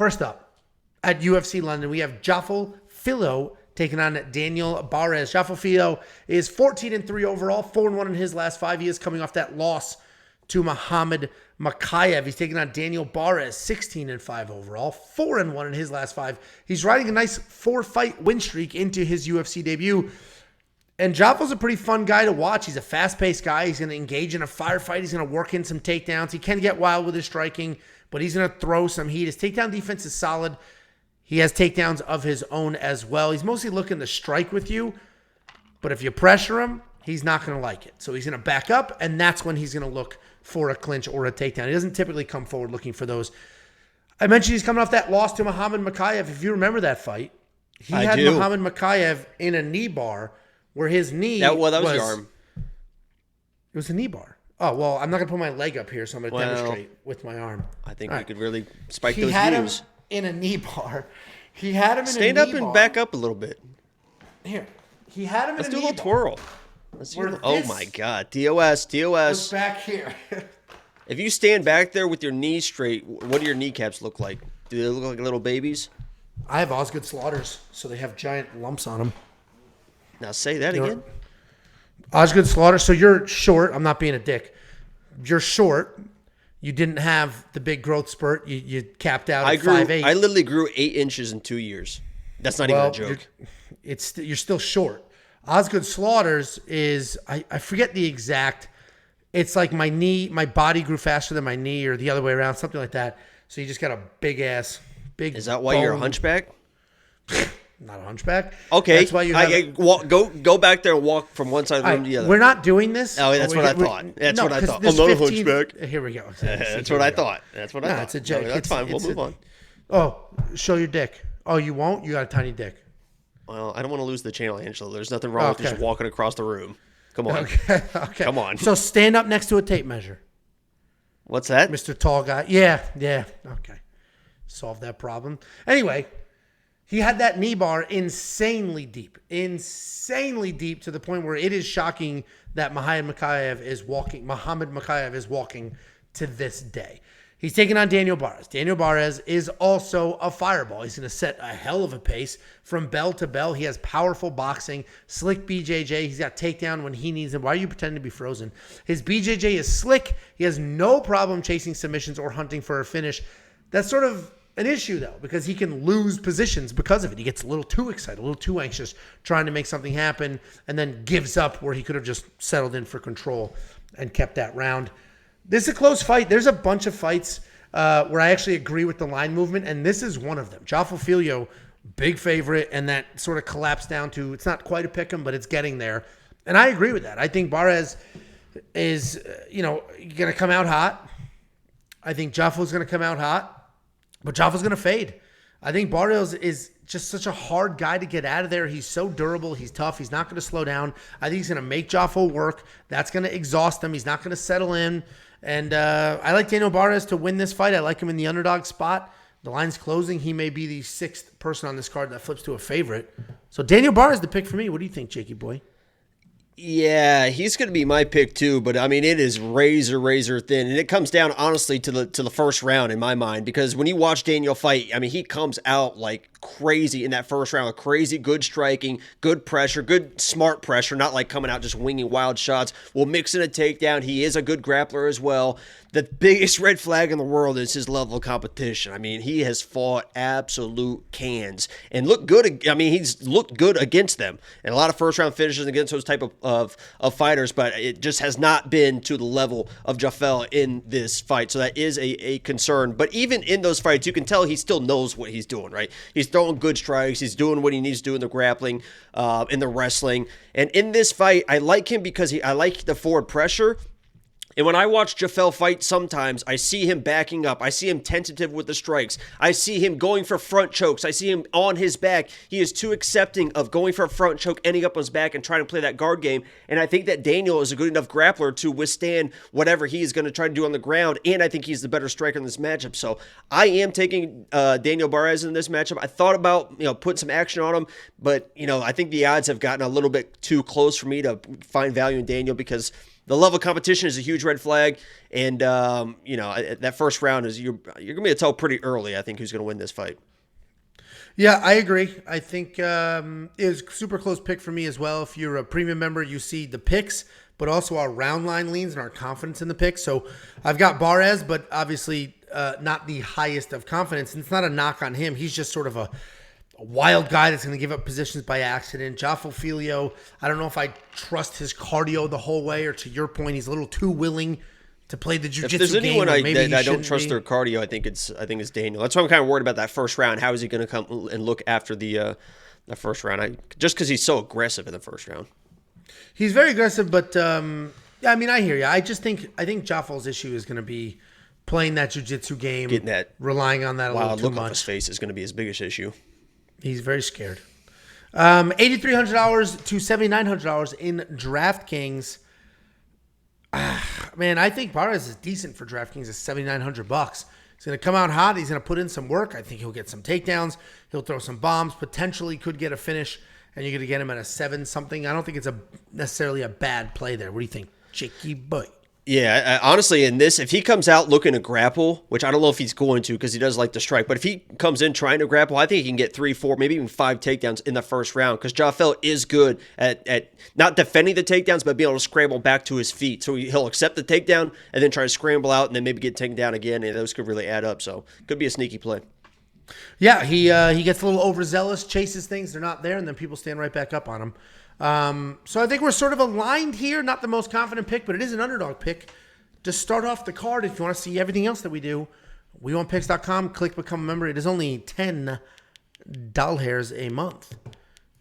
First up, at UFC London, we have Jafel Filho taking on Daniel Barez. Jafel Filho is 14-3 overall, 4-1 in his last 5 years, coming off that loss to Muhammad Makayev. He's taking on Daniel Barez, 16-5 overall, 4-1 in his last 5. He's riding a nice 4-fight win streak into his UFC debut. And Jafel's a pretty fun guy to watch. He's a fast-paced guy. He's going to engage in a firefight. He's going to work in some takedowns. He can get wild with his striking, but he's going to throw some heat. His takedown defense is solid. He has takedowns of his own as well. He's mostly looking to strike with you, but if you pressure him, he's not going to like it. So he's going to back up, and that's when he's going to look for a clinch or a takedown. He doesn't typically come forward looking for those. I mentioned he's coming off that loss to Muhammad Makayev. If you remember that fight, he had Muhammad Makayev in a knee bar where his knee that was your arm. It was a knee bar. Oh, well, I'm not going to put my leg up here, so I'm going to demonstrate with my arm. I think we could really spike those views. In a knee bar. He had him in a knee bar. Stand up and back up a little bit. Here. He had him in a knee bar. Let's do a little twirl. Oh, my God. DOS. Was back here. If you stand back there with your knees straight, what do your kneecaps look like? Do they look like little babies? I have Osgood Slaughters, so they have giant lumps on them. Now say that again. Osgood Slaughter. So you're short. I'm not being a dick. You're short. You didn't have the big growth spurt. You capped out at 5'8". I literally grew 8 inches in 2 years. That's not even a joke. You're still short. Osgood Slaughters is, I forget the exact, it's like my body grew faster than my knee or the other way around, something like that. So you just got a big. Is that why you're a hunchback? Not a hunchback. Okay. That's why you go back there and walk from one side of the room to the other. We're not doing this. Oh, that's what I thought. That's what I thought. I'm not a hunchback. Here we go. That's what I thought. That's what I thought. It's a joke. That's fine. We'll move on. Oh, show your dick. Oh, you won't? You got a tiny dick. Well, I don't want to lose the channel, Angela. There's nothing wrong with just walking across the room. Come on. Okay. Come on. So stand up next to a tape measure. What's that? Mr. Tall Guy. Yeah. Okay. Solve that problem. Anyway, he had that knee bar insanely deep to the point where it is shocking that Muhammad Makayev is walking to this day. He's taking on Daniel Barez. Daniel Barez is also a fireball. He's going to set a hell of a pace from bell to bell. He has powerful boxing, slick BJJ. He's got takedown when he needs him. Why are you pretending to be frozen? His BJJ is slick. He has no problem chasing submissions or hunting for a finish. That's sort of an issue, though, because he can lose positions because of it. He gets a little too excited, a little too anxious, trying to make something happen, and then gives up where he could have just settled in for control and kept that round. This is a close fight. There's a bunch of fights where I actually agree with the line movement, and this is one of them. Jafel Filho, big favorite, and that sort of collapsed down to, it's not quite a pick'em, but it's getting there. And I agree with that. I think Barez is, going to come out hot. I think Jafel's going to come out hot. But Jafel's going to fade. I think Barez is just such a hard guy to get out of there. He's so durable. He's tough. He's not going to slow down. I think he's going to make Jafel work. That's going to exhaust him. He's not going to settle in. And I like Daniel Barez to win this fight. I like him in the underdog spot. The line's closing. He may be the 6th person on this card that flips to a favorite. So Daniel Barez, the pick for me. What do you think, Jakey boy? Yeah, he's going to be my pick too, but I mean it is razor thin, and it comes down honestly to the first round in my mind, because when you watch Daniel fight, I mean he comes out like crazy in that first round, crazy good striking, good pressure, good smart pressure, not like coming out just winging wild shots. We'll mix in a takedown. He is a good grappler as well. The biggest red flag in the world is his level of competition. I mean, he has fought absolute cans and looked good. I mean, he's looked good against them, and a lot of first-round finishes against those type of fighters, but it just has not been to the level of Jafel in this fight. So that is a concern. But even in those fights, you can tell he still knows what he's doing, right? He's throwing good strikes. He's doing what he needs to do in the grappling, in the wrestling. And in this fight, I like him because I like the forward pressure. And when I watch Jafel fight, sometimes I see him backing up. I see him tentative with the strikes. I see him going for front chokes. I see him on his back. He is too accepting of going for a front choke, ending up on his back, and trying to play that guard game. And I think that Daniel is a good enough grappler to withstand whatever he is going to try to do on the ground. And I think he's the better striker in this matchup. So I am taking Daniel Barez in this matchup. I thought about putting some action on him, but I think the odds have gotten a little bit too close for me to find value in Daniel because the level of competition is a huge red flag. And, you know, that first round is you're going to be able to tell pretty early, I think, who's going to win this fight. Yeah, I agree. I think it was a super close pick for me as well. If you're a premium member, you see the picks, but also our round line leans and our confidence in the picks. So I've got Barez, but obviously not the highest of confidence. And it's not a knock on him. He's just sort of a wild guy that's going to give up positions by accident. Jafel Filho, I don't know if I trust his cardio the whole way, or to your point, he's a little too willing to play the jiu-jitsu game. If there's anyone I don't trust be. their cardio, I think it's Daniel. That's why I'm kind of worried about that first round. How is he going to come and look after the first round? Just because he's so aggressive in the first round. He's very aggressive, but yeah, I mean, I hear you. I think Jafel's issue is going to be playing that jiu-jitsu game, getting that relying on that a little too look much. on his face is going to be his biggest issue. He's very scared. $8,300 to $7,900 in DraftKings. Man, I think Barez is decent for DraftKings at $7,900. He's going to come out hot. He's going to put in some work. I think he'll get some takedowns. He'll throw some bombs. Potentially could get a finish, and you're going to get him at a 7-something. I don't think it's necessarily a bad play there. What do you think, Jakey boy? Yeah, honestly, in this, if he comes out looking to grapple, which I don't know if he's going to because he does like to strike, but if he comes in trying to grapple, I think he can get 3, 4, maybe even 5 takedowns in the first round because Jafel is good at not defending the takedowns, but being able to scramble back to his feet. So he'll accept the takedown and then try to scramble out and then maybe get taken down again, and those could really add up. So could be a sneaky play. Yeah, he gets a little overzealous, chases things, they're not there, and then people stand right back up on him. So I think we're sort of aligned here. Not the most confident pick, but it is an underdog pick to start off the card. If you want to see everything else that we do, WeWantPicks.com, click become a member. It is only $10 a month.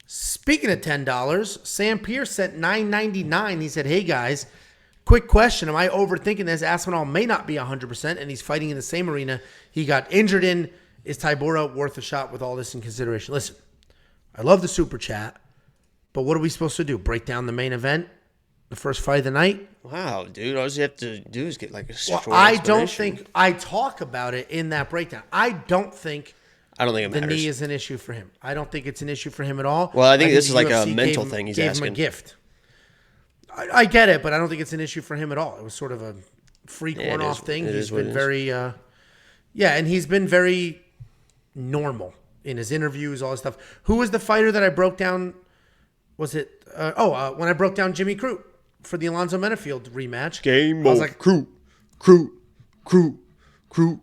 Speaking of $10, Sam Pierce sent $9.99. He said, "Hey guys, quick question. Am I overthinking this? Aspinall may not be 100%, and he's fighting in the same arena he got injured in. Is Tybura worth a shot with all this in consideration?" Listen, I love the super chat. But what are we supposed to do? Break down the main event? The first fight of the night? Wow, dude. All you have to do is get like a short I don't explanation. think... I talk about it in that breakdown. I don't think it matters. The knee is an issue for him. I don't think it's an issue for him at all. Well, I think this is the like a UFC mental thing he's gave asking. him a gift. I get it, but I don't think it's an issue for him at all. It was sort of a freak one-off thing. He's been very... yeah, and he's been very normal in his interviews, all this stuff. Who was the fighter that I broke down... Was it? When I broke down Jimmy Crute for the Alonzo Menafield rematch. Game over. Like, Crute,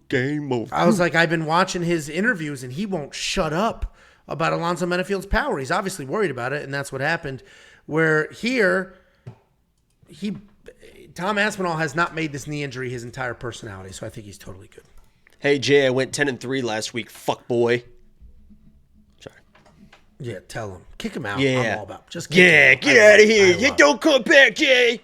game over. I was like, I've been watching his interviews, and he won't shut up about Alonzo Menafield's power. He's obviously worried about it, and that's what happened. Where here, Tom Aspinall has not made this knee injury his entire personality, so I think he's totally good. Hey, Jay, I went 10-3 last week. Fuck boy. Yeah, tell him. Kick him out. Yeah. I'm all about. Just kick him out. Get out of here. You don't come back, Jay.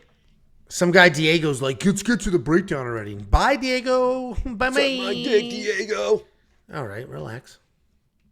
Some guy, Diego's like, let's get to the breakdown already. Bye, Diego. Bye, Suck my dick, Diego. All right, relax.